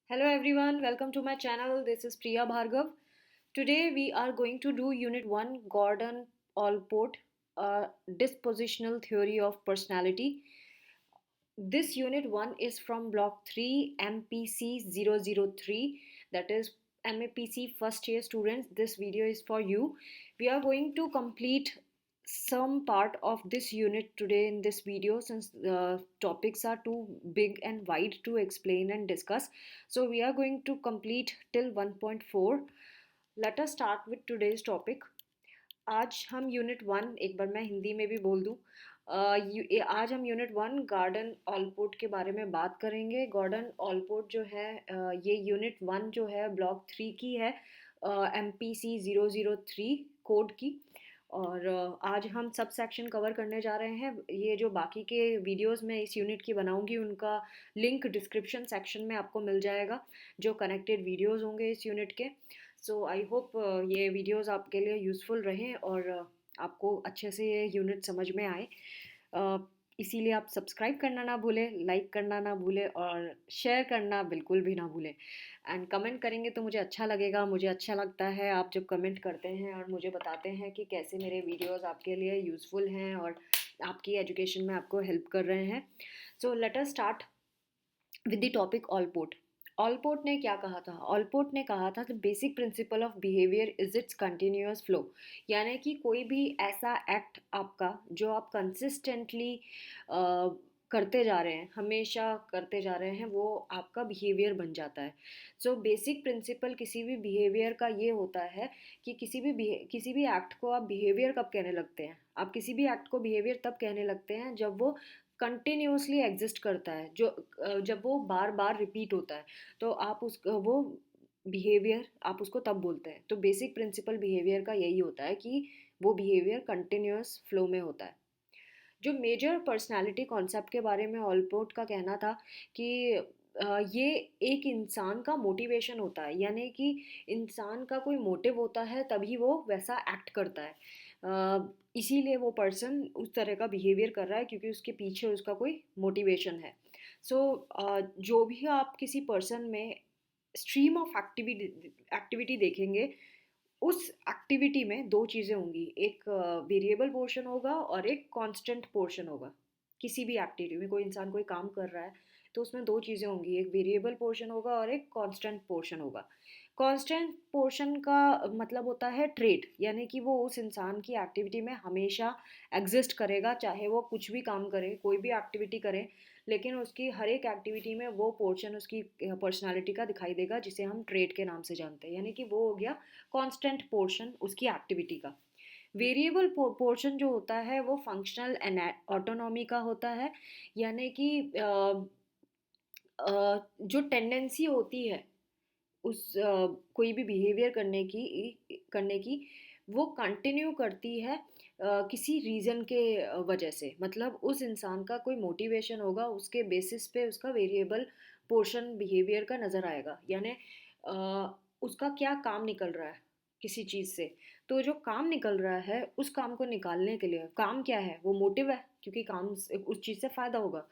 Hello everyone, welcome to my channel. This is Priya Bhargav. Today we are going to do Unit 1 Gordon Allport, Dispositional Theory of Personality. This Unit 1 is from Block 3 MPC 003, that is MAPC first year students. This video is for you. We are going to complete some part of this unit today in this video since the topics are too big and wide to explain and discuss. So we are going to complete till 1.4. Let us start with today's topic. आज हम unit one, एक बार मैं हिंदी में भी बोल दूँ, आज हम यूनिट वन गार्डन ऑलपोर्ट के बारे में बात करेंगे। गॉर्डन ऑलपोर्ट जो है ये यूनिट वन जो है ब्लॉक थ्री की है, MPC 003 कोड की। और आज हम सब सेक्शन कवर करने जा रहे हैं। ये जो बाकी के वीडियोस मैं इस यूनिट की बनाऊंगी उनका लिंक डिस्क्रिप्शन सेक्शन में आपको मिल जाएगा, जो कनेक्टेड वीडियोस होंगे इस यूनिट के। सो आई होप ये वीडियोस आपके लिए यूज़फुल रहें और आपको अच्छे से ये यूनिट समझ में आए। इसीलिए आप सब्सक्राइब करना ना भूलें, लाइक करना ना भूलें और शेयर करना बिल्कुल भी ना भूलें। एंड कमेंट करेंगे तो मुझे अच्छा लगेगा। मुझे अच्छा लगता है आप जब कमेंट करते हैं और मुझे बताते हैं कि कैसे मेरे वीडियोस आपके लिए यूज़फुल हैं और आपकी एजुकेशन में आपको हेल्प कर रहे हैं। So let us start with the topic Allport. Allport ने क्या कहा था? ऑलपोर्ट ने कहा था the basic principle of behaviour is it's continuous flow. यानी कि कोई भी ऐसा एक्ट आपका जो आप कंसिस्टेंटली करते जा रहे हैं, हमेशा करते जा रहे हैं, वो आपका बिहेवियर बन जाता है। सो बेसिक प्रिंसिपल किसी भी बिहेवियर का ये होता है कि किसी भी एक्ट को आप बिहेवियर कब कहने लगते हैं? आप किसी भी एक्ट को बिहेवियर तब कहने लगते हैं जब वो कंटिन्यूसली एग्जिस्ट करता है, जब वो बार बार रिपीट होता है, तो आप उस वो बिहेवियर आप उसको तब बोलते हैं। तो बेसिक प्रिंसिपल बिहेवियर का यही होता है कि वो बिहेवियर कंटिन्यूस फ्लो में होता है। जो मेजर पर्सनालिटी कॉन्सेप्ट के बारे में ऑलपोर्ट का कहना था कि ये एक इंसान का मोटिवेशन होता है, यानी कि इंसान का कोई मोटिव होता है तभी वो वैसा एक्ट करता है। इसीलिए वो पर्सन उस तरह का बिहेवियर कर रहा है क्योंकि उसके पीछे उसका कोई मोटिवेशन है। सो जो भी आप किसी पर्सन में स्ट्रीम ऑफ एक्टिविटी देखेंगे, उस एक्टिविटी में दो चीज़ें होंगी, एक वेरिएबल पोर्शन होगा और एक कांस्टेंट पोर्शन होगा। किसी भी एक्टिविटी में कोई इंसान कोई काम कर रहा है तो उसमें दो चीज़ें होंगी, एक वेरिएबल पोर्शन होगा और एक कांस्टेंट पोर्शन होगा। कांस्टेंट पोर्शन का मतलब होता है ट्रेट, यानी कि वो उस इंसान की एक्टिविटी में हमेशा एग्जिस्ट करेगा, चाहे वो कुछ भी काम करे, कोई भी एक्टिविटी करे, लेकिन उसकी हर एक एक्टिविटी में वो पोर्शन उसकी पर्सनालिटी का दिखाई देगा, जिसे हम ट्रेट के नाम से जानते हैं। यानी कि वो हो गया कांस्टेंट पोर्शन उसकी एक्टिविटी का। वेरिएबल पोर्शन जो होता है वो फंक्शनल ऑटोनॉमी का होता है, यानी कि जो टेंडेंसी होती है उस कोई भी बिहेवियर करने की वो कंटिन्यू करती है किसी रीज़न के वजह से। मतलब उस इंसान का कोई मोटिवेशन होगा, उसके बेसिस पे उसका वेरिएबल पोर्शन बिहेवियर का नज़र आएगा। यानी उसका क्या काम निकल रहा है किसी चीज़ से, तो जो काम निकल रहा है उस काम को निकालने के लिए, काम क्या है? वो मोटिव है, क्योंकि काम उस चीज़ से फ़ायदा होगा।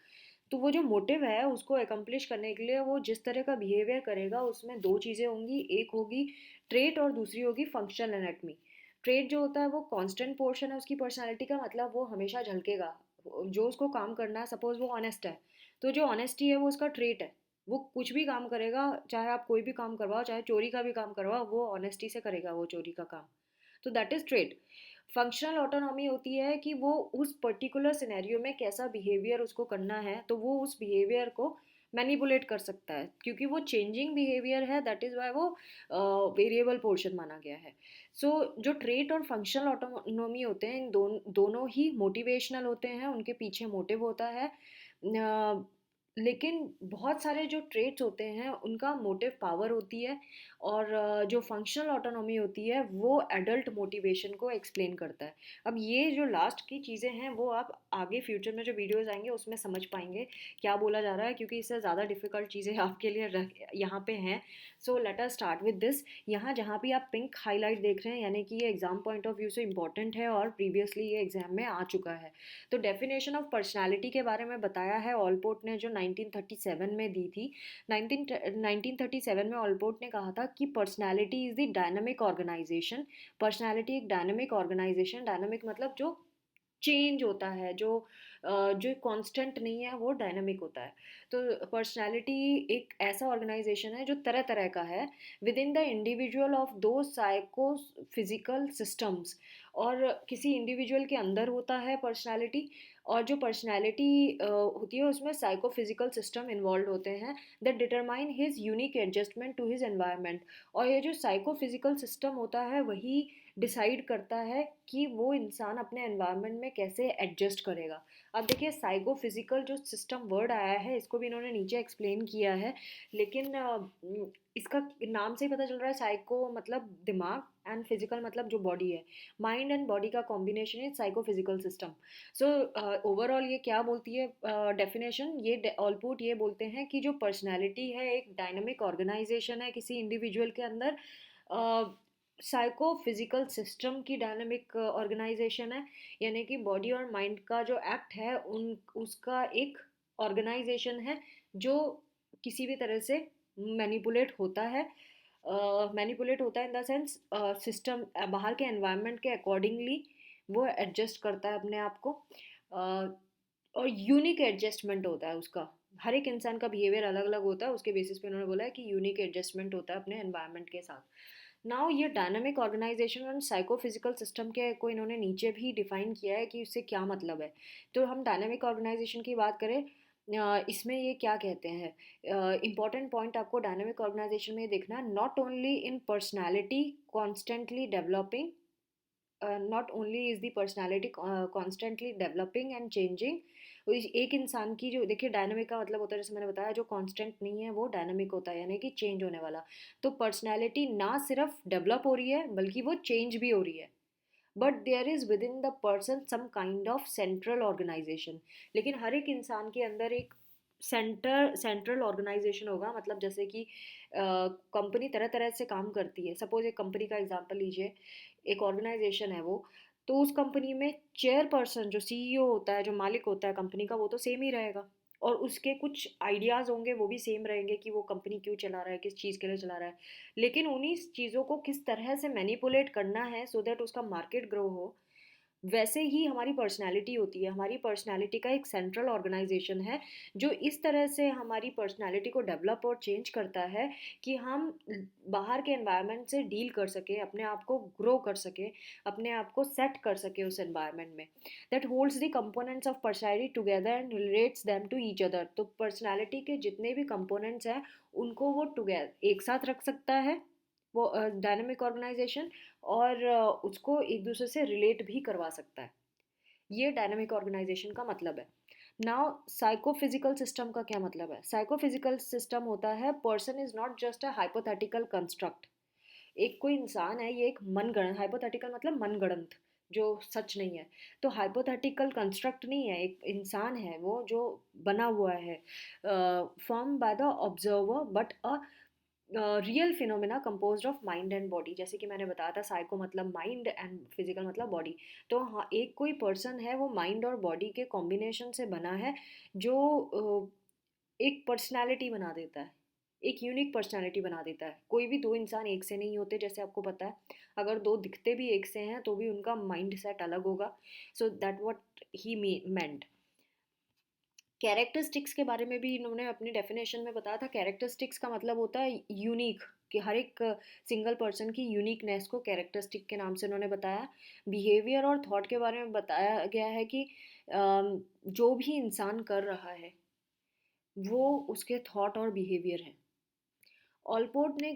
तो वो जो मोटिव है उसको एकम्प्लिश करने के लिए वो जिस तरह का बिहेवियर करेगा उसमें दो चीज़ें होंगी, एक होगी ट्रेट और दूसरी होगी फंक्शनल एनाटमी। ट्रेट जो होता है वो कांस्टेंट पोर्शन है उसकी पर्सनालिटी का, मतलब वो हमेशा झलकेगा। जो उसको काम करना है, सपोज वो ऑनेस्ट है, तो जो ऑनेस्टी है वो उसका ट्रेट है। वो कुछ भी काम करेगा, चाहे आप कोई भी काम करवाओ, चाहे चोरी का भी काम करवाओ, वो ऑनेस्टी से करेगा वो चोरी का काम। तो that is trait. Functional autonomy होती है कि वो उस पर्टिकुलर सिनेरियो में कैसा बिहेवियर उसको करना है, तो वो उस बिहेवियर को मैनिपुलेट कर सकता है, क्योंकि वो चेंजिंग बिहेवियर है, दैट इज़ वाई वो वेरिएबल पोर्शन माना गया है। सो जो ट्रेट और फंक्शनल ऑटोनॉमी होते हैं, इन दोनों ही मोटिवेशनल होते हैं, उनके पीछे मोटिव होता है। लेकिन बहुत सारे जो ट्रेट्स होते हैं उनका मोटिव पावर होती है, और जो फंक्शनल ऑटोनॉमी होती है वो एडल्ट मोटिवेशन को एक्सप्लेन करता है। अब ये जो लास्ट की चीज़ें हैं वो आप आगे फ्यूचर में जो वीडियोस आएंगे उसमें समझ पाएंगे क्या बोला जा रहा है, क्योंकि इससे ज़्यादा डिफ़िकल्ट चीज़ें आपके लिए यहाँ पे हैं। So let us start with this. यहाँ जहाँ भी आप पिंक हाईलाइट देख रहे हैं, यानी कि ये एग्ज़ाम पॉइंट ऑफ व्यू से इंपॉर्टेंट है और प्रीवियसली ये एग्ज़ाम में आ चुका है। तो डेफिनेशन ऑफ पर्सनैलिटी के बारे में बताया है ऑलपोर्ट ने, जो 1937 में दी थी। 1937 में ऑलपोर्ट ने कहा था कि personality is the dynamic organisation. Personality एक डायनामिक ऑर्गेनाइजेशन, डायनामिक मतलब जो चेंज होता है, जो कांस्टेंट नहीं है वो डायनामिक होता है। तो पर्सनालिटी एक ऐसा ऑर्गेनाइजेशन है जो तरह तरह का है with in the individual of दो साइको फिजिकल सिस्टम्स। और किसी इंडिविजुअल के अंदर होता है पर्सनालिटी, और जो पर्सनालिटी होती है उसमें साइको फिजिकल सिस्टम इन्वॉल्व होते हैं that determine his unique adjustment to his environment. और ये जो साइको फिजिकल सिस्टम होता है वही डिसाइड करता है कि वो इंसान अपने एनवायरनमेंट में कैसे एडजस्ट करेगा। अब देखिए साइको फिजिकल जो सिस्टम वर्ड आया है इसको भी इन्होंने नीचे एक्सप्लेन किया है, लेकिन इसका नाम से ही पता चल रहा है साइको मतलब दिमाग एंड फिजिकल मतलब जो बॉडी है, माइंड एंड बॉडी का कॉम्बिनेशन है psycho physical system. So overall ये क्या बोलती है डेफिनेशन, ये ऑलपुट ये बोलते हैं कि जो पर्सनैलिटी है एक डायनामिक ऑर्गेनाइजेशन है किसी इंडिविजुअल के अंदर, साइको फिजिकल सिस्टम की डायनामिक ऑर्गेनाइजेशन है, यानी कि बॉडी और माइंड का जो एक्ट है उन उसका एक ऑर्गेनाइजेशन है जो किसी भी तरह से मैनिपुलेट होता है। मैनिपुलेट होता है इन द सेंस सिस्टम बाहर के एनवायरनमेंट के अकॉर्डिंगली वो एडजस्ट करता है अपने आप को। और यूनिक एडजस्टमेंट होता है उसका, हर एक इंसान का बिहेवियर अलग अलग होता है, उसके बेसिस पे उन्होंने बोला है कि यूनिक एडजस्टमेंट होता है अपने एनवायरनमेंट के साथ। नाउ ये डायनामिक ऑर्गेनाइजेशन और साइकोफिजिकल सिस्टम के को इन्होंने नीचे भी डिफाइन किया है कि इससे क्या मतलब है। तो हम डायनामिक ऑर्गेनाइजेशन की बात करें, इसमें ये क्या कहते हैं, इंपॉर्टेंट पॉइंट आपको डायनामिक ऑर्गेनाइजेशन में ये देखना है, not only in personality constantly developing, not only is the personality constantly developing and changing. एक इंसान की जो देखिए डायनामिक का मतलब होता है जैसे मैंने बताया जो कांस्टेंट नहीं है वो डायनामिक होता है यानी कि चेंज होने वाला। तो पर्सनैलिटी ना सिर्फ डेवलप हो रही है बल्कि वो चेंज भी हो रही है, but there is within the person some kind of central organisation. लेकिन हर एक इंसान के अंदर एक सेंट्रल ऑर्गेनाइजेशन होगा, मतलब जैसे कि कंपनी तरह तरह से काम करती है, सपोज एक कंपनी का एग्जांपल लीजिए, एक ऑर्गेनाइजेशन है वो, तो उस कंपनी में चेयरपर्सन जो सीईओ होता है, जो मालिक होता है कंपनी का, वो तो सेम ही रहेगा और उसके कुछ आइडियाज़ होंगे वो भी सेम रहेंगे कि वो कंपनी क्यों चला रहा है, किस चीज़ के लिए चला रहा है। लेकिन उन्हीं चीज़ों को किस तरह से मैनिपुलेट करना है सो दैट उसका मार्केट ग्रो हो, वैसे ही हमारी पर्सनैलिटी होती है। हमारी पर्सनैलिटी का एक सेंट्रल ऑर्गेनाइजेशन है जो इस तरह से हमारी पर्सनैलिटी को डेवलप और चेंज करता है कि हम बाहर के एनवायरनमेंट से डील कर सके, अपने आप को ग्रो कर सके, अपने आप को सेट कर सके उस एनवायरनमेंट में। That holds the components of personality together and relates them to each other. तो पर्सनैलिटी के जितने भी कंपोनेंट्स हैं उनको वो टुगेदर एक साथ रख सकता है, वो डायनेमिक ऑर्गेनाइजेशन, और उसको एक दूसरे से रिलेट भी करवा सकता है। ये डायनेमिक ऑर्गेनाइजेशन का मतलब है। नाउ साइकोफिजिकल सिस्टम का क्या मतलब है? साइकोफिजिकल सिस्टम होता है person is not just a hypothetical construct. एक कोई इंसान है ये एक मनगढ़ंत, हाइपोथेटिकल मतलब मनगढ़ंत जो सच नहीं है, तो हाइपोथेटिकल कंस्ट्रक्ट नहीं है, एक इंसान है वो जो बना हुआ है, form by the observer but a real phenomena composed of mind and body. जैसे कि मैंने बताया था साइको मतलब माइंड एंड फिजिकल मतलब बॉडी। तो हाँ एक कोई पर्सन है वो माइंड और बॉडी के कॉम्बिनेशन से बना है जो एक पर्सनालिटी बना देता है, एक यूनिक पर्सनालिटी बना देता है। कोई भी दो इंसान एक से नहीं होते जैसे आपको पता है, अगर दो दिखते भी एक से हैं तो भी उनका माइंड सेट अलग होगा। So that what he meant. Characteristics के बारे में भी इन्होंने अपनी डेफिनेशन में बताया था। कैरेक्टरिस्टिक्स का मतलब होता है यूनिक, कि हर एक सिंगल पर्सन की यूनिकनेस को कैरेक्टरिस्टिक के नाम से उन्होंने बताया। बिहेवियर और थॉट के बारे में बताया गया है कि जो भी इंसान कर रहा है वो उसके थॉट और बिहेवियर है। ऑलपोर्ट ने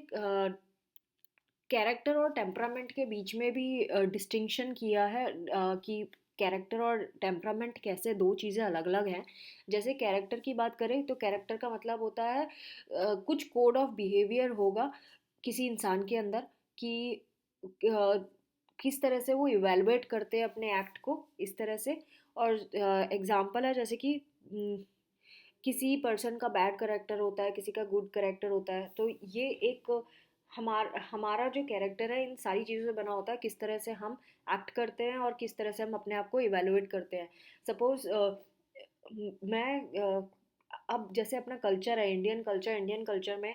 कैरेक्टर और टेम्परामेंट के बीच में भी डिस्टिंक्शन किया है कि कैरेक्टर और टेम्परामेंट कैसे दो चीज़ें अलग अलग हैं। जैसे कैरेक्टर की बात करें तो कैरेक्टर का मतलब होता है कुछ कोड ऑफ बिहेवियर होगा किसी इंसान के अंदर कि किस तरह से वो इवेलुएट करते हैं अपने एक्ट को, इस तरह से। और एग्जाम्पल है जैसे कि किसी पर्सन का बैड करेक्टर होता है, किसी का गुड करेक्टर होता है, तो ये एक हमारा जो कैरेक्टर है इन सारी चीज़ों से बना होता है, किस तरह से हम एक्ट करते हैं और किस तरह से हम अपने आप को इवेलुएट करते हैं। सपोज मैं अब जैसे अपना कल्चर है, इंडियन कल्चर में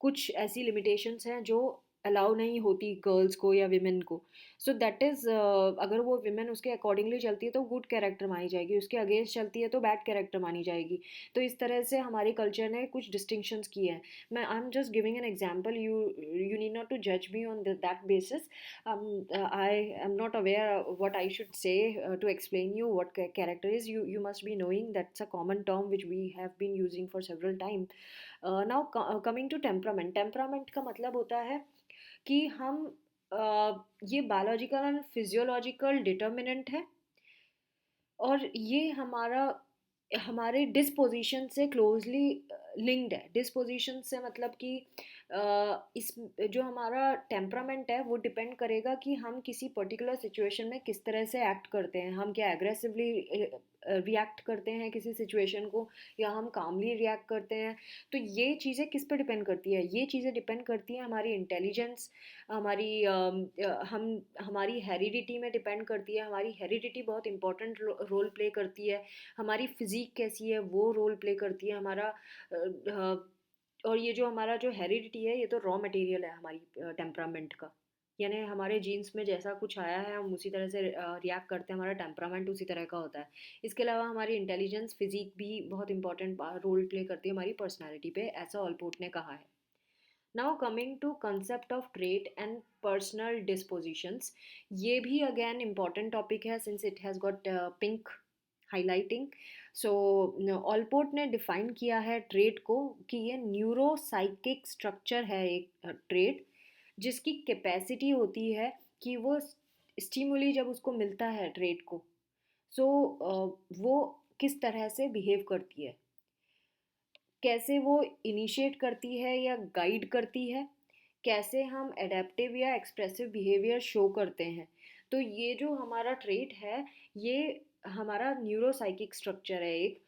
कुछ ऐसी लिमिटेशंस हैं जो अलाउ नहीं होती गर्ल्स को या विमेन को। सो दैट इज़, अगर वो विमेन उसके अकॉर्डिंगली चलती है तो गुड कैरेक्टर मानी जाएगी, उसके अगेंस्ट चलती है तो बैड कैरेक्टर मानी जाएगी। तो इस तरह से हमारी कल्चर ने कुछ डिस्टिंक्शंस किए हैं। मैं I am just giving an example, you need not to जज me on that basis. I am not aware what I should say to explain you what character is. You must be knowing that's a common term which we have been using for several time. Now coming to temperament, temperament का मतलब होता है कि हम ये biological and physiological determinant है, और ये हमारे डिस्पोजिशन से क्लोजली लिंक्ड है। डिस्पोजिशन से मतलब कि इस जो हमारा टेम्परामेंट है वो डिपेंड करेगा कि हम किसी पर्टिकुलर सिचुएशन में किस तरह से एक्ट करते हैं। हम क्या एग्रेसिवली रिएक्ट करते हैं किसी सिचुएशन को, या हम कामली रिएक्ट करते हैं। तो ये चीज़ें किस पे डिपेंड करती है? ये चीज़ें डिपेंड करती हैं हमारी इंटेलिजेंस, हमारी हेरिडिटी में डिपेंड करती है। हमारी हेरिडिटी बहुत इंपॉर्टेंट रोल प्ले करती है। हमारी फिज़ीक कैसी है वो रोल प्ले करती है। और ये जो हमारा जो हेरिडिटी है ये तो रॉ मटेरियल है हमारी टेम्परामेंट का। यानी हमारे जीन्स में जैसा कुछ आया है हम उसी तरह से रिएक्ट करते हैं, हमारा टेम्परामेंट उसी तरह का होता है। इसके अलावा हमारी इंटेलिजेंस, फिजिक भी बहुत इंपॉर्टेंट रोल प्ले करती है हमारी पर्सनैलिटी पे, ऐसा ऑलपोर्ट ने कहा है। Now coming to concept of trait and personal dispositions, ये भी अगेन इम्पॉर्टेंट टॉपिक है since it has got pink highlighting. So Allport ने डिफाइन किया है ट्रेट को कि ये न्यूरोसाइकिक स्ट्रक्चर है, एक ट्रेट जिसकी कैपेसिटी होती है कि वो स्टिमुली जब उसको मिलता है ट्रेट को, सो वो किस तरह से बिहेव करती है, कैसे वो इनिशिएट करती है या गाइड करती है, कैसे हम एडेप्टिव या एक्सप्रेसिव बिहेवियर शो करते हैं। तो ये जो हमारा ट्रेट है ये हमारा न्यूरोसाइकिक स्ट्रक्चर है एक,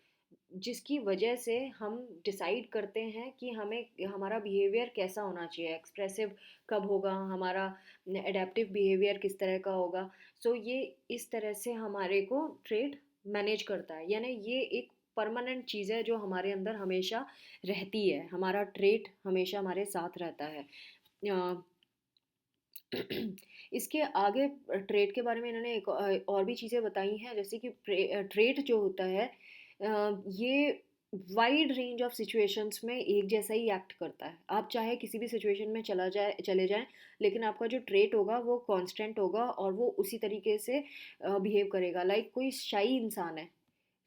जिसकी वजह से हम डिसाइड करते हैं कि हमें हमारा बिहेवियर कैसा होना चाहिए, एक्सप्रेसिव कब होगा, हमारा एडेप्टिव बिहेवियर किस तरह का होगा। सो ये इस तरह से हमारे को ट्रेट मैनेज करता है। यानी ये एक परमानेंट चीज़ है जो हमारे अंदर हमेशा रहती है, हमारा ट्रेट हमेशा हमारे साथ रहता है। इसके आगे ट्रेड के बारे में इन्होंने एक और भी चीज़ें बताई हैं, जैसे कि ट्रेड जो होता है ये वाइड रेंज ऑफ सिचुएशंस में एक जैसा ही एक्ट करता है। आप चाहे किसी भी सिचुएशन में चले जाएं, लेकिन आपका जो ट्रेट होगा वो कांस्टेंट होगा और वो उसी तरीके से बिहेव करेगा। लाइक कोई शाई इंसान है,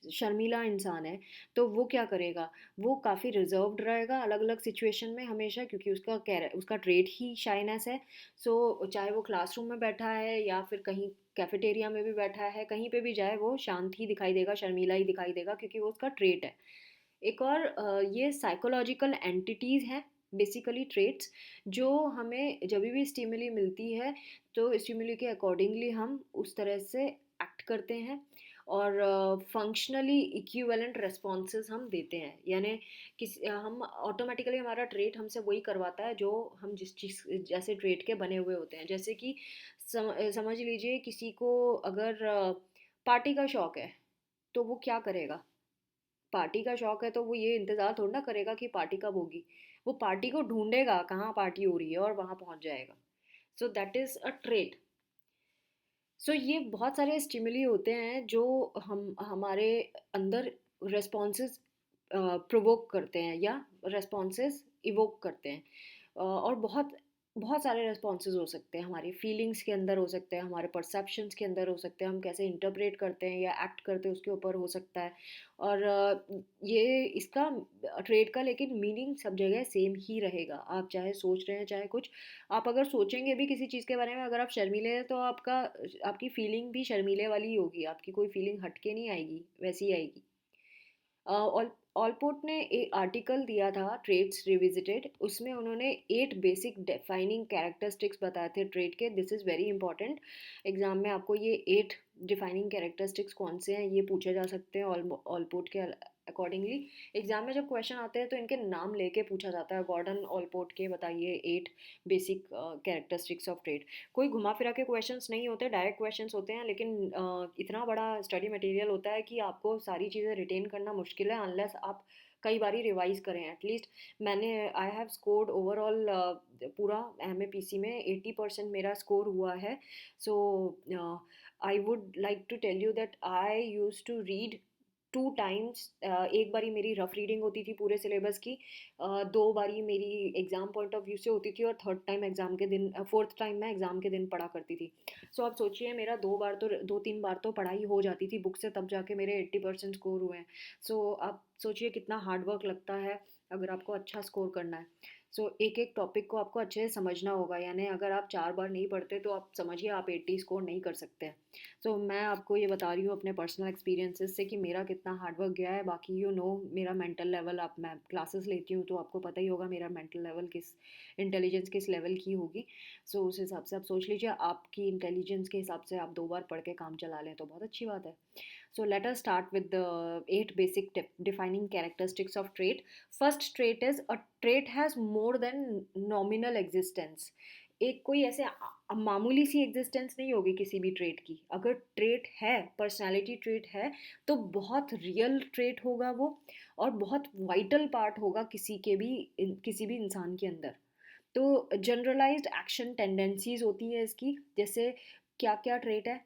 शर्मीला इंसान है, तो वो क्या करेगा, वो काफ़ी रिजर्व्ड रहेगा अलग अलग सिचुएशन में हमेशा, क्योंकि उसका ट्रेट ही शाइनेस है। सो चाहे वो क्लासरूम में बैठा है या फिर कहीं कैफेटेरिया में भी बैठा है, कहीं पे भी जाए वो शांत ही दिखाई देगा, शर्मीला ही दिखाई देगा, क्योंकि वो उसका ट्रेट है। एक और ये साइकोलॉजिकल एंटिटीज़ हैं, बेसिकली ट्रेट्स, जो हमें जब भी स्टिमुली मिलती है तो स्टिमुली के अकॉर्डिंगली हम उस तरह से एक्ट करते हैं और फंक्शनली इक्विवेलेंट रेस्पॉन्सेज हम देते हैं। यानी हम ऑटोमेटिकली हमारा ट्रेट हमसे वही करवाता है जो हम जिस चीज़ जैसे ट्रेट के बने हुए होते हैं। जैसे कि समझ लीजिए किसी को अगर पार्टी का शौक है तो वो क्या करेगा, पार्टी का शौक है तो वो ये इंतज़ार थोड़ा ना करेगा कि पार्टी कब होगी, वो पार्टी को ढूंढेगा कहाँ पार्टी हो रही है और वहाँ पहुँच जाएगा। So that is a trait. So ये बहुत सारे स्टिमुली होते हैं जो हम हमारे अंदर रेस्पॉन्सेज प्रोवोक करते हैं या रेस्पॉन्सेज इवोक करते हैं। और बहुत बहुत सारे रेस्पॉन्सेज हो सकते हैं, हमारी फीलिंग्स के अंदर हो सकते हैं, हमारे परसेप्शंस के अंदर हो सकते हैं, हम कैसे इंटरप्रेट करते हैं या एक्ट करते हैं उसके ऊपर हो सकता है। और ये इसका ट्रेड का लेकिन मीनिंग सब जगह सेम ही रहेगा। आप चाहे सोच रहे हैं चाहे कुछ, आप अगर सोचेंगे भी किसी चीज़ के बारे में, अगर आप शर्मीले हैं तो आपकी फीलिंग भी शर्मीले वाली ही होगी, आपकी कोई फीलिंग हट के नहीं आएगी, वैसी ही आएगी। ऑलपोर्ट ने एक आर्टिकल दिया था ट्रेड्स रिविजिटेड, उसमें उन्होंने 8 बेसिक डिफाइनिंग कैरेक्टरिस्टिक्स बताए थे ट्रेड के। This is very important, exam में आपको ये 8 डिफाइनिंग कैरेक्टरिस्टिक्स कौन से हैं ये पूछे जा सकते हैं ऑलपोर्ट के अकॉर्डिंगली। एग्जाम में जब क्वेश्चन आते हैं तो इनके नाम लेके पूछा जाता है, गॉर्डन ऑलपोर्ट के बताइए 8 बेसिक कैरेक्टरिस्टिक्स ऑफ ट्रेड। कोई घुमा फिरा के क्वेश्चंस नहीं होते, डायरेक्ट क्वेश्चंस होते हैं, लेकिन इतना बड़ा स्टडी मटेरियल होता है कि आपको सारी चीज़ें रिटेन करना मुश्किल है अनलेस आप कई बारी रिवाइज करें एटलीस्ट। मैंने आई हैव स्कोर्ड ओवरऑल पूरा MAPC में 80% मेरा स्कोर हुआ है। So I would like to tell you that I use to read 2 times. एक बारी मेरी रफ रीडिंग होती थी पूरे सिलेबस की, 2 बारी मेरी एग्ज़ाम पॉइंट ऑफ व्यू से होती थी, और थर्ड टाइम एग्ज़ाम के दिन, फोर्थ टाइम मैं एग्ज़ाम के दिन पढ़ा करती थी। सो आप सोचिए मेरा 2 3 बार तो पढ़ाई हो जाती थी बुक से, तब जाके मेरे 80% स्कोर हुए हैं। सो आप सोचिए कितना हार्ड वर्क लगता है अगर आपको अच्छा स्कोर करना है। सो एक एक टॉपिक को आपको अच्छे से समझना होगा, यानी अगर आप 4 बार नहीं पढ़ते तो आप समझिए आप 80 स्कोर नहीं कर सकते हैं। सो मैं आपको ये बता रही हूँ अपने पर्सनल एक्सपीरियंसेस से कि मेरा कितना हार्ड वर्क गया है। बाकी मेरा मेंटल लेवल, आप मैं क्लासेस लेती हूँ तो आपको पता ही होगा मेरा मेंटल लेवल किस, इंटेलिजेंस किस लेवल की होगी। सो उस हिसाब से आप सोच लीजिए, आपकी इंटेलिजेंस के हिसाब से आप 2 बार पढ़ के काम चला लें तो बहुत अच्छी बात है। So let us start with the 8 basic defining characteristics of trait. First trait is a trait has more than nominal existence. एक कोई ऐसे मामूली सी एग्जिस्टेंस नहीं होगी किसी भी ट्रेट की। अगर ट्रेट है, पर्सनालिटी ट्रेट है, तो बहुत रियल ट्रेट होगा वो, और बहुत वाइटल पार्ट होगा किसी भी इंसान के अंदर। तो जनरलाइज्ड एक्शन टेंडेंसीज होती है इसकी। जैसे क्या क्या ट्रेट है?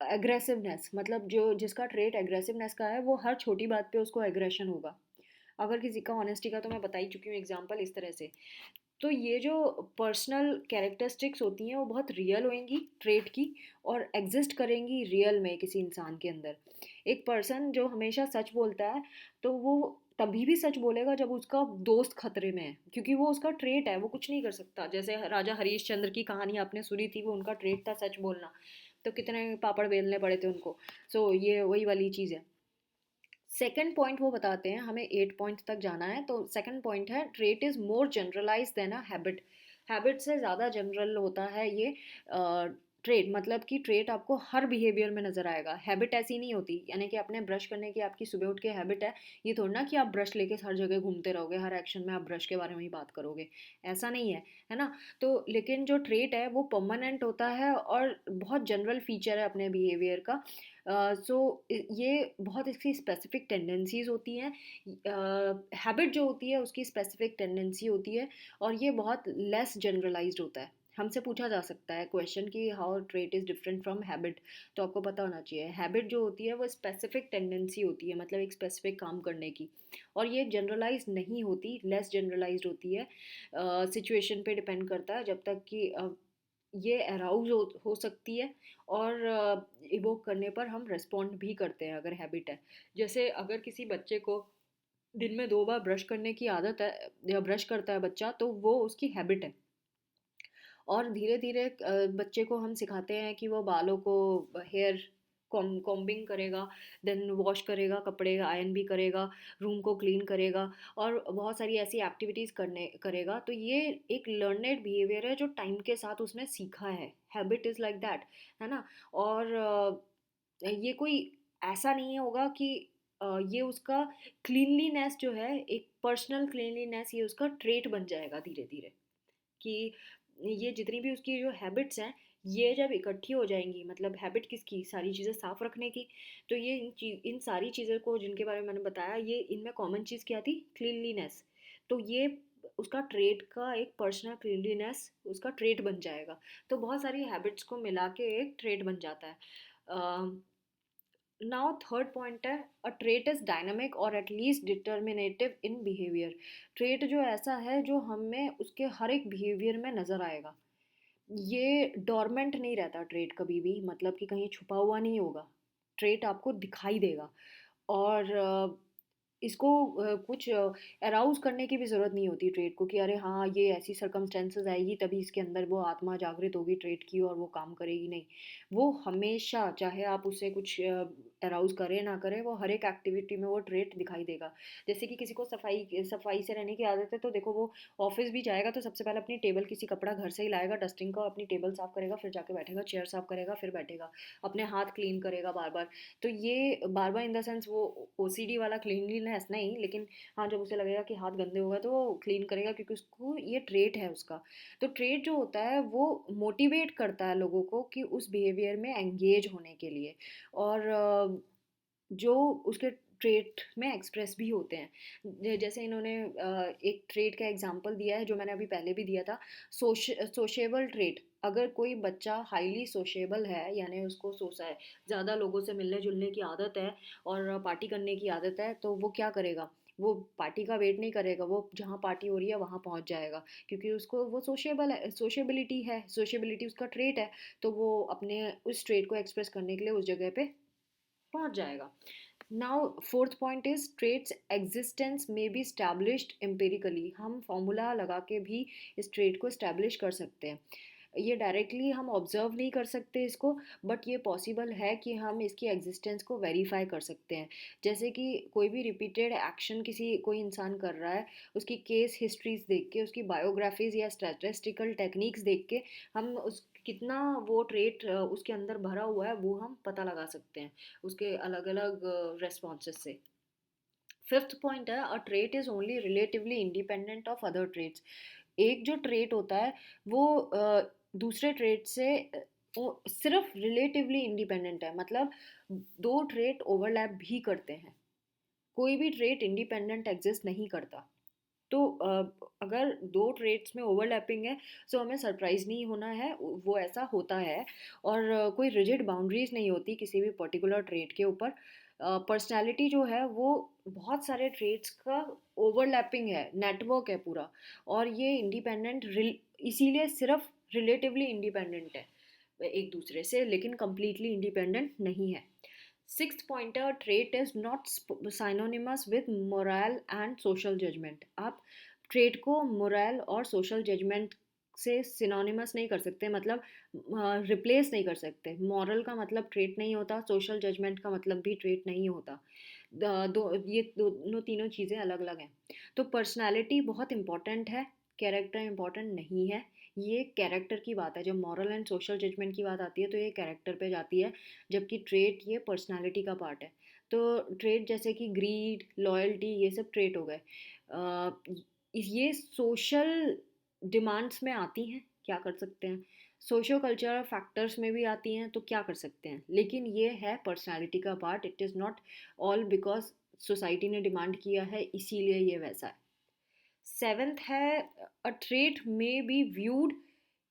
एग्रेसिवनेस, मतलब जो जिसका ट्रेट एग्रेसिवनेस का है वो हर छोटी बात पे उसको एग्रेशन होगा। अगर किसी का ऑनेस्टी का तो मैं बता ही चुकी हूँ एग्जांपल इस तरह से। तो ये जो पर्सनल कैरेक्टरिस्टिक्स होती हैं वो बहुत रियल होंगी ट्रेट की, और एग्जिस्ट करेंगी रियल में किसी इंसान के अंदर। एक पर्सन जो हमेशा सच बोलता है तो वो तभी भी सच बोलेगा जब उसका दोस्त खतरे में है, क्योंकि वो उसका ट्रेट है, वो कुछ नहीं कर सकता। जैसे राजा हरीश चंद्र की कहानी आपने सुनी थी, वो उनका ट्रेट था सच बोलना, तो कितने पापड़ बेलने पड़े थे उनको। सो ये वही वाली चीज़ है। सेकेंड पॉइंट वो बताते हैं, हमें 8 पॉइंट तक जाना है, तो सेकेंड पॉइंट है trait is more generalised than a habit. Habit से ज़्यादा जनरल होता है ये ट्रेट, मतलब कि ट्रेट आपको हर बिहेवियर में नज़र आएगा। हैबिट ऐसी नहीं होती, यानी कि आपने ब्रश करने की आपकी सुबह उठ के हैबिट है, ये थोड़ा ना कि आप ब्रश लेके हर जगह घूमते रहोगे, हर एक्शन में आप ब्रश के बारे में ही बात करोगे, ऐसा नहीं है ना। तो लेकिन जो ट्रेट है वो परमानेंट होता है और बहुत जनरल फीचर है अपने बिहेवियर का। सो ये बहुत इसकी स्पेसिफिक टेंडेंसीज होती हैं। हैबिट जो होती है उसकी स्पेसिफिक टेंडेंसी होती है, और ये बहुत लेस जनरलाइज्ड होता है। हमसे पूछा जा सकता है क्वेश्चन कि how trait is different from habit, तो आपको पता होना चाहिए हैबिट जो होती है वो स्पेसिफिक टेंडेंसी होती है, मतलब एक स्पेसिफिक काम करने की, और ये जनरलाइज नहीं होती, लेस जनरलाइज्ड होती है। सिचुएशन पे डिपेंड करता है, जब तक कि ये अराउज हो सकती है, और इवोक करने पर हम रिस्पॉन्ड भी करते हैं अगर हैबिट है। जैसे अगर किसी बच्चे को दिन में 2 बार ब्रश करने की आदत है, या ब्रश करता है बच्चा, तो वो उसकी हैबिट है। और धीरे धीरे बच्चे को हम सिखाते हैं कि वो बालों को, हेयर कॉम्बिंग करेगा, देन वॉश करेगा, कपड़े आयरन भी करेगा, रूम को क्लीन करेगा, और बहुत सारी ऐसी एक्टिविटीज़ करने करेगा। तो ये एक लर्नेड बिहेवियर है जो टाइम के साथ उसने सीखा है। हैबिट इज़ लाइक दैट, है ना। और ये कोई ऐसा नहीं होगा कि ये उसका क्लीनलीनेस जो है, एक पर्सनल क्लीनलीनेस, ये उसका ट्रेट बन जाएगा धीरे धीरे। कि ये जितनी भी उसकी जो हैबिट्स हैं, ये जब इकट्ठी हो जाएंगी, मतलब हैबिट किसकी, सारी चीज़ें साफ रखने की, तो ये इन सारी चीज़ों को जिनके बारे में मैंने बताया, ये इनमें कॉमन चीज़ क्या थी, क्लीनलीनेस। तो ये उसका ट्रेट का एक पर्सनल क्लीनलीनेस उसका ट्रेट बन जाएगा। तो बहुत सारी हैबिट्स को मिला के एक ट्रेट बन जाता है। नाउ थर्ड पॉइंट है, अ ट्रेट इज डायनामिक और at least determinative in behaviour. Trait जो ऐसा है जो हमें उसके हर एक बिहेवियर में नज़र आएगा। ये डोरमेंट नहीं रहता ट्रेट कभी भी, मतलब कि कहीं छुपा हुआ नहीं होगा, ट्रेट आपको दिखाई देगा। और इसको कुछ अराउज़ करने की भी ज़रूरत नहीं होती ट्रेड को कि अरे हाँ, ये ऐसी सर्कमस्टेंसेस आएगी तभी इसके अंदर वो आत्मा जागृत होगी ट्रेड की और वो काम करेगी, नहीं। वो हमेशा, चाहे आप उससे कुछ अराउज़ करें ना करें, वो हर एक एक्टिविटी में वो ट्रेड दिखाई देगा। जैसे कि किसी को सफाई सफाई से रहने की आदत है, तो देखो वो ऑफिस भी जाएगा तो सबसे पहले अपनी टेबल, किसी कपड़ा घर से ही लाएगा डस्टिंग का, अपनी टेबल साफ़ करेगा, फिर जाके बैठेगा, चेयर साफ़ करेगा, फिर बैठेगा, अपने हाथ क्लीन करेगा बार बार। तो ये बार बार इन द सेंस वो ओसीडी वाला क्लीनलीनेस नहीं, लेकिन हाँ, जब उसे लगेगा कि हाथ गंदे हो गए तो वो क्लीन करेगा, क्योंकि उसको ये ट्रेट है उसका। तो ट्रेट जो होता है वो मोटिवेट करता है लोगों को कि उस बिहेवियर में एंगेज होने के लिए, और जो उसके ट्रेट में एक्सप्रेस भी होते हैं। जैसे इन्होंने एक ट्रेट का एग्जांपल दिया है जो मैंने अभी पहले भी दिया था, सोशेबल ट्रेट। अगर कोई बच्चा हाईली सोशेबल है, यानी उसको सोचा है, ज़्यादा लोगों से मिलने जुलने की आदत है और पार्टी करने की आदत है, तो वो क्या करेगा, वो पार्टी का वेट नहीं करेगा, वो जहाँ पार्टी हो रही है वहाँ पहुँच जाएगा, क्योंकि उसको वो सोशेबल है, सोशेबिलिटी उसका ट्रेट है। तो वो अपने उस ट्रेट को एक्सप्रेस करने के लिए उस जगह पे पहुंच जाएगा। Now fourth point is traits existence में बी स्टैब्लिश्ड एम्पेरिकली। हम फॉर्मूला लगा के भी इस ट्रेड को स्टैब्लिश कर सकते हैं। ये डायरेक्टली हम ऑब्जर्व नहीं कर सकते इसको, बट ये पॉसिबल है कि हम इसकी एग्जिस्टेंस को वेरीफाई कर सकते हैं। जैसे कि कोई भी रिपीटेड एक्शन किसी कोई इंसान कर रहा है, उसकी केस हिस्ट्रीज देख के, उसकी बायोग्राफीज या स्टैटिस्टिकल टेक्निक्स देख के हम उस कितना वो ट्रेट उसके अंदर भरा हुआ है वो हम पता लगा सकते हैं उसके अलग अलग रेस्पॉन्सेस से। फिफ्थ पॉइंट है, अ trait is only relatively independent of other traits. एक जो ट्रेट होता है वो दूसरे ट्रेट से वो सिर्फ रिलेटिवली इंडिपेंडेंट है, मतलब दो ट्रेट ओवरलैप भी करते हैं, कोई भी ट्रेट इंडिपेंडेंट एग्जिस्ट नहीं करता। तो अगर दो ट्रेड्स में ओवरलैपिंग है, सो हमें सरप्राइज नहीं होना है, वो ऐसा होता है। और कोई रिजिड बाउंड्रीज नहीं होती किसी भी पर्टिकुलर ट्रेड के ऊपर। पर्सनालिटी जो है वो बहुत सारे ट्रेड्स का ओवरलैपिंग है, नेटवर्क है पूरा, और ये इंडिपेंडेंट इसीलिए सिर्फ रिलेटिवली इंडिपेंडेंट है एक दूसरे से, लेकिन कम्प्लीटली इंडिपेंडेंट नहीं है। Sixth pointer, trait is not synonymous with moral and social judgement. आप ट्रेट को मोरल और सोशल जजमेंट से सिनोनिमस नहीं कर सकते, मतलब रिप्लेस नहीं कर सकते। मॉरल का मतलब ट्रेट नहीं होता, सोशल जजमेंट का मतलब भी ट्रेट नहीं होता। ये दोनों तीनों चीज़ें अलग अलग हैं। तो पर्सनालिटी बहुत इंपॉर्टेंट है, कैरेक्टर इंपॉर्टेंट नहीं है। ये कैरेक्टर की बात है, जब मॉरल एंड सोशल जजमेंट की बात आती है तो ये कैरेक्टर पे जाती है, जबकि ट्रेट ये पर्सनालिटी का पार्ट है। तो ट्रेट जैसे कि ग्रीड, लॉयल्टी, ये सब ट्रेट हो गए। ये सोशल डिमांड्स में आती हैं, क्या कर सकते हैं। सोशो कल्चरल फैक्टर्स में भी आती हैं, तो क्या कर सकते हैं, लेकिन ये है पर्सनालिटी का part. It is not all because society ने डिमांड किया है इसीलिए ये वैसा है। सेवेंथ है, अ trait may be viewed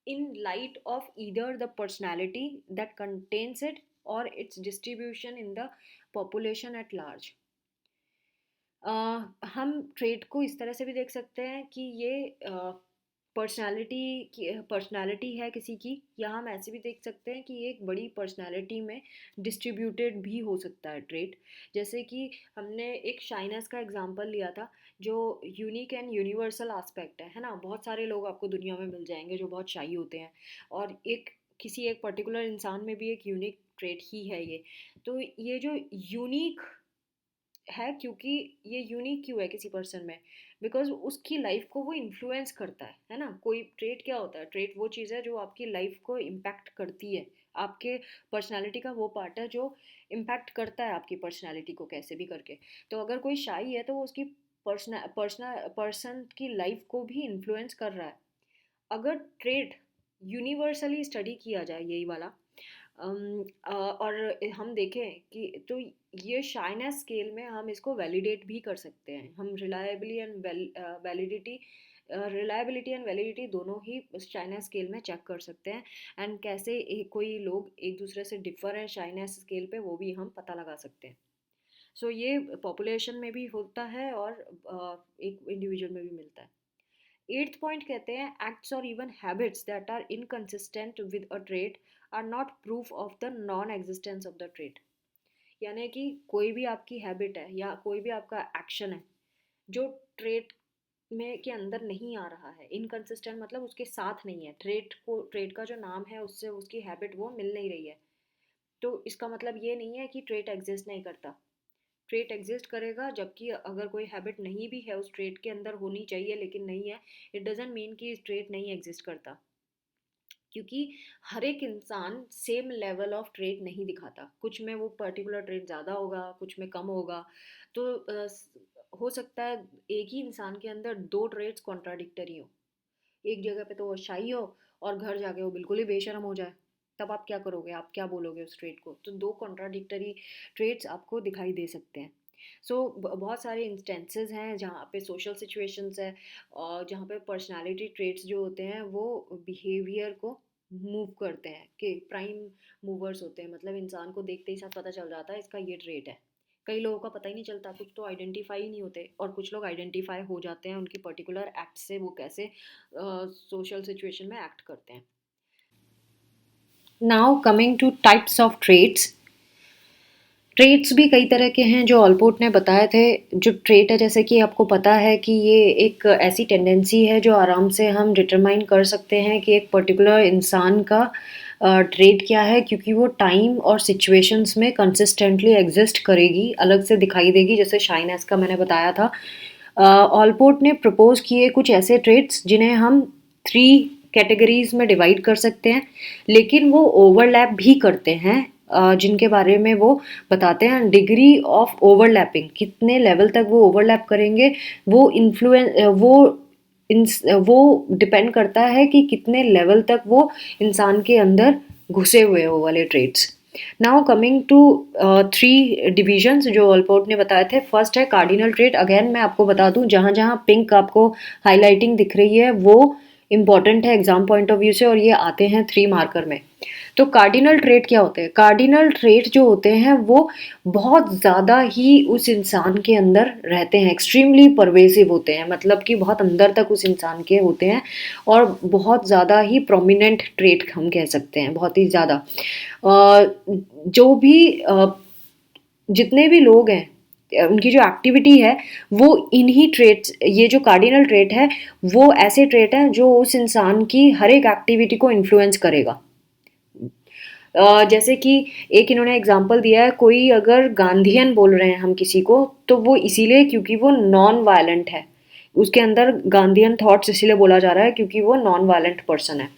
in light of either the personality that contains it or its distribution in the population at large. हम ट्रेड को इस तरह से भी देख सकते हैं कि ये पर्सनालिटी है किसी की, या हम ऐसे भी देख सकते हैं कि ये एक बड़ी पर्सनालिटी में डिस्ट्रीब्यूटेड भी हो सकता है ट्रेड। जैसे कि हमने एक शाइनेस का एग्जांपल लिया था, जो यूनिक एंड यूनिवर्सल एस्पेक्ट है ना। बहुत सारे लोग आपको दुनिया में मिल जाएंगे जो बहुत शाई होते हैं, और एक किसी एक पर्टिकुलर इंसान में भी एक यूनिक ट्रेट ही है ये। तो ये जो यूनिक है, क्योंकि ये यूनिक क्यों है किसी पर्सन में, बिकॉज उसकी लाइफ को वो इन्फ्लुएंस करता है ना। कोई ट्रेट क्या होता है, ट्रेट वो चीज़ है जो आपकी लाइफ को इम्पैक्ट करती है, आपके पर्सनालिटी का वो पार्ट है जो इम्पैक्ट करता है आपकी पर्सनालिटी को कैसे भी करके। तो अगर कोई शाई है तो वो उसकी पर्सन की लाइफ को भी इन्फ्लुएंस कर रहा है। अगर ट्रेड यूनिवर्सली स्टडी किया जाए यही वाला, और हम देखें कि तो ये शाइनेस स्केल में हम इसको वैलिडेट भी कर सकते हैं। हम रिलायबिलिटी एंड वैलिडिटी दोनों ही शाइनेस स्केल में चेक कर सकते हैं। एंड कैसे कोई लोग एक दूसरे से डिफर है शाइनेस स्केल पे, वो भी हम पता लगा सकते हैं। सो ये पॉपुलेशन में भी होता है और एक इंडिविजुअल में भी मिलता है। एट्थ पॉइंट कहते हैं, एक्ट्स और even habits that are inconsistent with a trait are not proof of the non existence of the trait. यानी कि कोई भी आपकी हैबिट है या कोई भी आपका एक्शन है जो ट्रेट में के अंदर नहीं आ रहा है, इनकंसिस्टेंट मतलब उसके साथ नहीं है, ट्रेट का जो नाम है उससे उसकी हैबिट वो मिल नहीं रही है, तो इसका मतलब ये नहीं है कि ट्रेट एग्जिस्ट नहीं करता। ट्रेट एग्जिस्ट करेगा, जबकि अगर कोई हैबिट नहीं भी है उस ट्रेट के अंदर होनी चाहिए लेकिन नहीं है, इट डजेंट मीन कि ट्रेट नहीं एग्जिस्ट करता। क्योंकि हर एक इंसान सेम लेवल ऑफ ट्रेट नहीं दिखाता, कुछ में वो पर्टिकुलर ट्रेट ज़्यादा होगा, कुछ में कम होगा। तो हो सकता है एक ही इंसान के अंदर दो ट्रेट्स कॉन्ट्राडिक्टरी हो, एक जगह पे तो वो शाही हो और घर जाके वो बिल्कुल ही बेशरम हो जाए, तब आप क्या करोगे, आप क्या बोलोगे उस ट्रेट को? तो दो कॉन्ट्राडिक्टरी ट्रेट्स आपको दिखाई दे सकते हैं। सो बहुत सारे इंस्टेंसेस हैं जहाँ पे सोशल सिचुएशंस है और जहाँ पे पर्सनालिटी ट्रेट्स जो होते हैं वो बिहेवियर को मूव करते हैं, कि प्राइम मूवर्स होते हैं, मतलब इंसान को देखते ही साथ पता चल जाता है इसका ये ट्रेट है। कई लोगों का पता ही नहीं चलता, कुछ तो आइडेंटिफाई ही नहीं होते और कुछ लोग आइडेंटिफाई हो जाते हैं उनकी पर्टिकुलर एक्ट से, वो कैसे सोशल सिचुएशन में एक्ट करते हैं। Now coming two types of traits. Traits भी कई तरह के हैं जो ऑलपोर्ट ने बताए थे। जो ट्रेट है, जैसे कि आपको पता है कि ये एक ऐसी टेंडेंसी है जो आराम से हम डिटरमाइन कर सकते हैं कि एक पर्टिकुलर इंसान का ट्रेट क्या है, क्योंकि वो टाइम और सिचुएशंस में कंसिस्टेंटली एग्जिस्ट करेगी, अलग से दिखाई देगी, जैसे शाइनेस का मैंने बताया था। ऑलपोर्ट ने प्रपोज किए कुछ ऐसे ट्रेट्स जिन्हें हम थ्री कैटेगरीज में डिवाइड कर सकते हैं, लेकिन वो ओवरलैप भी करते हैं, जिनके बारे में वो बताते हैं। डिग्री ऑफ ओवरलैपिंग, कितने लेवल तक वो ओवरलैप करेंगे, वो इन वो डिपेंड करता है कि कितने लेवल तक वो इंसान के अंदर घुसे हुए वो वाले traits. Now coming to three divisions जो ऑलपोर्ट ने बताए थे। फर्स्ट है कार्डिनल ट्रेट। अगेन मैं आपको बता दूं, जहाँ जहाँ पिंक आपको हाईलाइटिंग दिख रही है वो इंपॉर्टेंट है एग्जाम पॉइंट ऑफ व्यू से, और ये आते हैं 3 मार्कर में। तो कार्डिनल ट्रेट क्या होते हैं? कार्डिनल ट्रेट जो होते हैं वो बहुत ज़्यादा ही उस इंसान के अंदर रहते हैं, एक्सट्रीमली परवेसिव होते हैं, मतलब कि बहुत अंदर तक उस इंसान के होते हैं और बहुत ज़्यादा ही प्रोमिनेंट ट्रेट हम कह सकते हैं, बहुत ही ज़्यादा। जो भी जितने भी लोग हैं उनकी जो एक्टिविटी है वो इन्हीं ट्रेट्स, ये जो कार्डिनल ट्रेट है वो ऐसे ट्रेट हैं जो उस इंसान की हर एक एक्टिविटी को इन्फ्लुएंस करेगा। जैसे कि एक इन्होंने एग्जांपल दिया है, कोई अगर गांधीयन बोल रहे हैं हम किसी को, तो वो इसीलिए क्योंकि वो नॉन वायलेंट है, उसके अंदर गांधीयन थॉट्स इसीलिए बोला जा रहा है क्योंकि वो नॉन वायलेंट पर्सन है।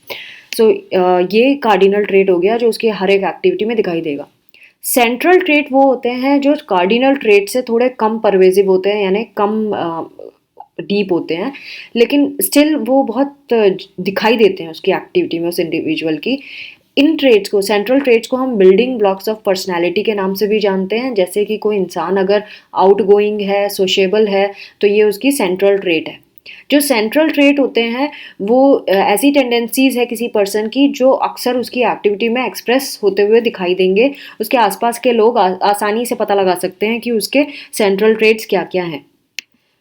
सो ये कार्डिनल ट्रेट हो गया जो उसकी हर एक एक्टिविटी में दिखाई देगा। सेंट्रल ट्रेट वो होते हैं जो कार्डिनल ट्रेट से थोड़े कम परवेजिव होते हैं, यानी कम डीप होते हैं, लेकिन स्टिल वो बहुत दिखाई देते हैं उसकी एक्टिविटी में, उस इंडिविजुअल की। इन ट्रेड्स को, सेंट्रल ट्रेड्स को हम बिल्डिंग ब्लॉक्स ऑफ पर्सनालिटी के नाम से भी जानते हैं। जैसे कि कोई इंसान अगर आउटगोइंग है, सोशेबल है, तो ये उसकी सेंट्रल ट्रेट है। जो सेंट्रल ट्रेट होते हैं वो ऐसी टेंडेंसीज है किसी पर्सन की जो अक्सर उसकी एक्टिविटी में एक्सप्रेस होते हुए दिखाई देंगे। उसके आसपास के लोग आसानी से पता लगा सकते हैं कि उसके सेंट्रल ट्रेट्स क्या क्या हैं।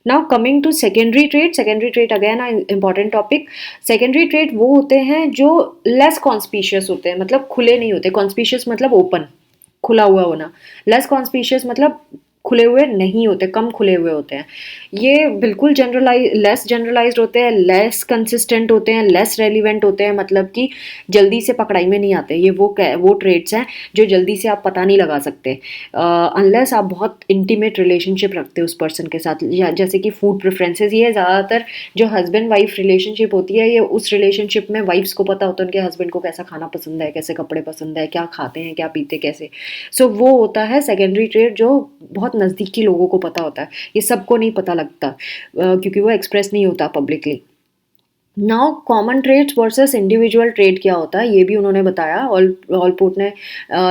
Now coming to secondary trait. Secondary trait again important topic. Secondary trait वो होते हैं जो लेस कॉन्स्पिशियस होते हैं, मतलब खुले नहीं होते। कॉन्स्पिशियस मतलब ओपन, खुला हुआ होना। लेस कॉन्स्पिशियस मतलब खुले हुए नहीं होते, कम खुले हुए होते हैं। ये बिल्कुल लेस जनरलाइज्ड होते हैं, लेस कंसिस्टेंट होते हैं, लेस रेलिवेंट होते हैं, मतलब कि जल्दी से पकड़ाई में नहीं आते। ये वो ट्रेड्स हैं जो जल्दी से आप पता नहीं लगा सकते अनलेस आप बहुत इंटीमेट रिलेशनशिप रखते हो उस पर्सन के साथ। जैसे कि फूड प्रेफरेंसेस, ये ज़्यादातर जो हस्बैंड वाइफ रिलेशनशिप होती है, ये उस रिलेशनशिप में वाइफ्स को पता होता है उनके हस्बैंड को कैसा खाना पसंद है, कैसे कपड़े पसंद है, क्या खाते हैं, क्या पीते, कैसे। सो वो होता है सेकेंडरी ट्रेड जो बहुत नज़दीकी लोगों को पता होता है, ये सबको नहीं पता लगता क्योंकि वो एक्सप्रेस नहीं होता publicly. Now common traits versus individual trait क्या होता है ये भी उन्होंने बताया। ऑलपोर्ट ने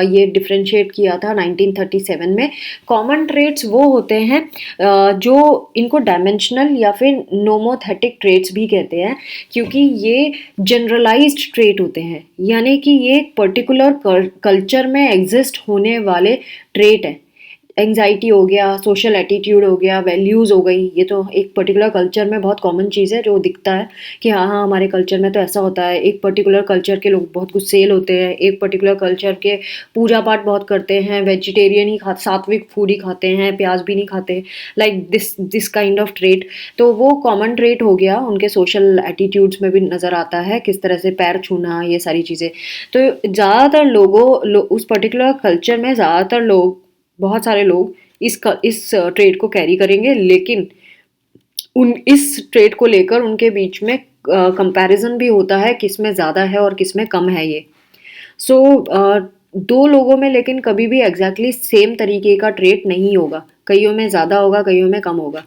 ये डिफ्रेंशिएट किया था 1937 में। कॉमन ट्रेड्स वो होते हैं जो इनको डायमेंशनल या फिर नोमोथेटिक ट्रेड्स भी कहते हैं, क्योंकि ये जनरलाइज्ड ट्रेड होते हैं, यानी कि ये एक पर्टिकुलर कल्चर में एग्जिस्ट होने वाले ट्रेड हैं। एंग्जाइटी हो गया, सोशल एटीट्यूड हो गया, वैल्यूज़ हो गई। ये तो एक पर्टिकुलर कल्चर में बहुत कॉमन चीज़ है जो दिखता है कि हाँ हाँ हमारे कल्चर में तो ऐसा होता है। एक पर्टिकुलर कल्चर के लोग बहुत गुस्सैल होते हैं, एक पर्टिकुलर कल्चर के पूजा पाठ बहुत करते हैं, वेजिटेरियन ही खा सात्विक फूड ही खाते हैं, प्याज भी नहीं खाते, like this kind of trait. तो वो कॉमन ट्रेट हो गया, उनके सोशल एटीट्यूड्स में भी नज़र आता है, किस तरह से पैर छूना, ये सारी चीज़ें। तो ज़्यादातर उस पर्टिकुलर कल्चर में ज़्यादातर लोग, बहुत सारे लोग इस ट्रेड को कैरी करेंगे, लेकिन उन इस ट्रेड को लेकर उनके बीच में कंपैरिजन भी होता है, किस में ज़्यादा है और किस में कम है ये। सो दो लोगों में लेकिन कभी भी एग्जैक्टली सेम तरीके का ट्रेट नहीं होगा, कईयों में ज़्यादा होगा, कईयों में कम होगा।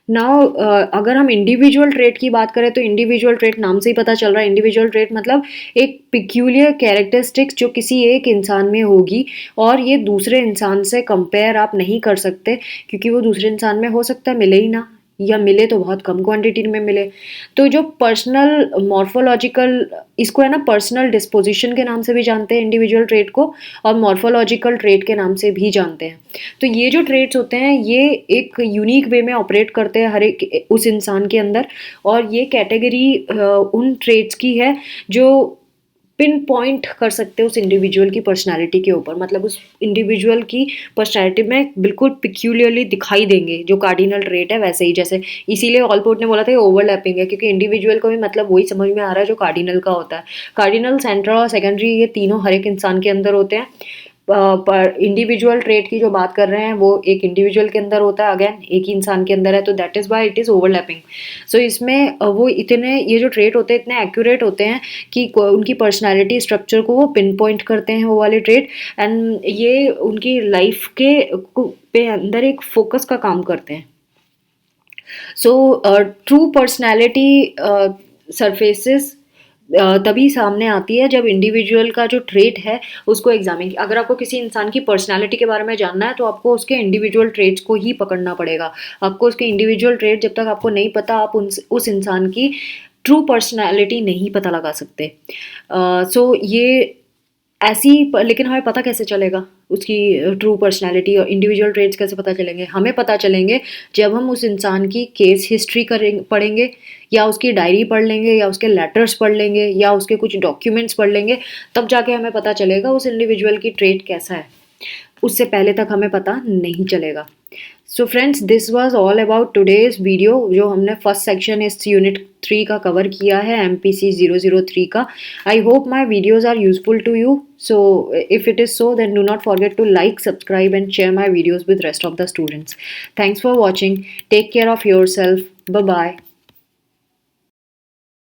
नाउ अगर हम इंडिविजुअल ट्रेट की बात करें तो इंडिविजुअल ट्रेट नाम से ही पता चल रहा है। इंडिविजुअल ट्रेट मतलब एक पिक्यूलियर कैरेक्टरिस्टिक्स जो किसी एक इंसान में होगी, और ये दूसरे इंसान से कंपेयर आप नहीं कर सकते, क्योंकि वो दूसरे इंसान में हो सकता है मिले ही ना, या मिले तो बहुत कम क्वांटिटी में मिले। तो जो पर्सनल मॉर्फोलॉजिकल, इसको है ना पर्सनल डिस्पोजिशन के नाम से भी जानते हैं इंडिविजुअल ट्रेट को, और मॉर्फोलॉजिकल ट्रेट के नाम से भी जानते हैं। तो ये जो ट्रेट्स होते हैं ये एक यूनिक वे में ऑपरेट करते हैं हर एक उस इंसान के अंदर, और ये कैटेगरी उन ट्रेट्स की है जो पिन पॉइंट कर सकते हैं उस इंडिविजुअल की पर्सनैलिटी के ऊपर, मतलब उस इंडिविजुअल की पर्सनैलिटी में बिल्कुल पिक्यूलियरली दिखाई देंगे, जो कार्डिनल ट्रेट है वैसे ही। जैसे इसीलिए ऑलपोर्ट ने बोला था ये ओवरलैपिंग है, क्योंकि इंडिविजुअल को भी मतलब वही समझ में आ रहा है जो कार्डिनल का होता है। कार्डिनल, सेंट्रल और सेकेंडरी, ये तीनों हर एक इंसान के अंदर होते हैं। पर इंडिविजुअल ट्रेट की जो बात कर रहे हैं वो एक इंडिविजुअल के अंदर होता है, अगेन एक ही इंसान के अंदर है, तो that is why it is overlapping. So इसमें वो इतने, ये जो ट्रेट होते हैं इतने एक्यूरेट होते हैं कि उनकी पर्सनालिटी स्ट्रक्चर को वो पिन पॉइंट करते हैं वो वाले ट्रेट, एंड ये उनकी लाइफ के पे अंदर एक फोकस का काम करते हैं। सो ट्रू पर्सनैलिटी सरफेसेस तभी सामने आती है जब इंडिविजुअल का जो ट्रेट है उसको एग्जामिन। अगर आपको किसी इंसान की पर्सनालिटी के बारे में जानना है तो आपको उसके इंडिविजुअल ट्रेट्स को ही पकड़ना पड़ेगा। आपको उसके इंडिविजुअल ट्रेट जब तक आपको नहीं पता, आप उस इंसान की ट्रू पर्सनालिटी नहीं पता लगा सकते। सो ये ऐसी लेकिन हमें पता कैसे चलेगा उसकी ट्रू पर्सनैलिटी और इंडिविजुअल ट्रेट्स कैसे पता चलेंगे? हमें पता चलेंगे जब हम उस इंसान की केस हिस्ट्री करेंगे, पढ़ेंगे, या उसकी डायरी पढ़ लेंगे, या उसके लेटर्स पढ़ लेंगे, या उसके कुछ डॉक्यूमेंट्स पढ़ लेंगे, तब जाके हमें पता चलेगा उस इंडिविजुअल की ट्रेट कैसा है। उससे पहले तक हमें पता नहीं चलेगा। So friends, this was all about today's video, जो हमने फर्स्ट सेक्शन इस यूनिट 3 का कवर किया है, MPC 003 का। I hope my videos are useful to you. So if it is so, then do not forget to like, subscribe and share my videos with rest of the students. Thanks for watching. Take care of yourself. Bye bye.